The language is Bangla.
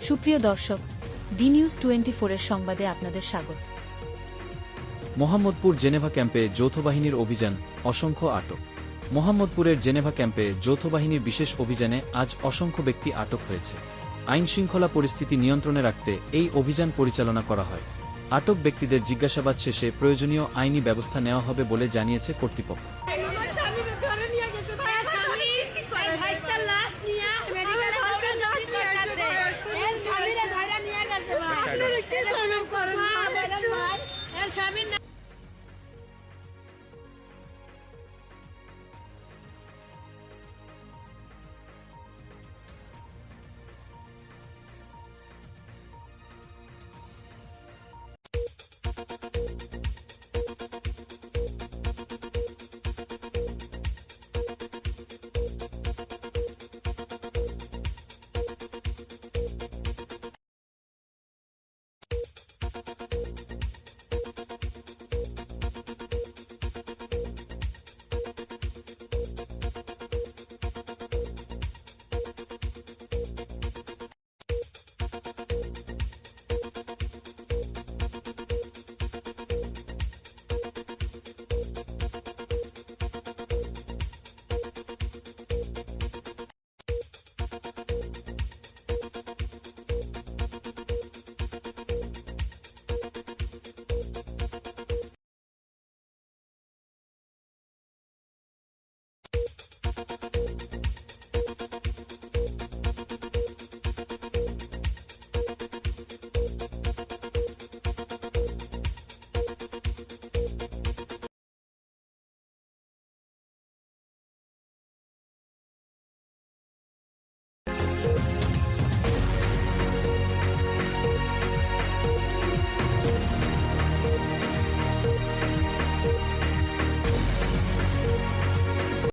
সুপ্রিয় দর্শক, ডি নিউজ 24 এর সংবাদে আপনাদের স্বাগত। মোহাম্মদপুর জেনেভা ক্যাম্পে যৌথবাহিনীর অভিযান, অসংখ্য আটক। মোহাম্মদপুরের জেনেভা ক্যাম্পে যৌথবাহিনীর বিশেষ অভিযানে আজ অসংখ্য ব্যক্তি আটক হয়েছে। আইনশৃঙ্খলা পরিস্থিতি নিয়ন্ত্রণে রাখতে এই অভিযান পরিচালনা করা হয়। আটক ব্যক্তিদের জিজ্ঞাসাবাদ শেষে প্রয়োজনীয় আইনি ব্যবস্থা নেওয়া হবে বলে জানিয়েছে কর্তৃপক্ষ।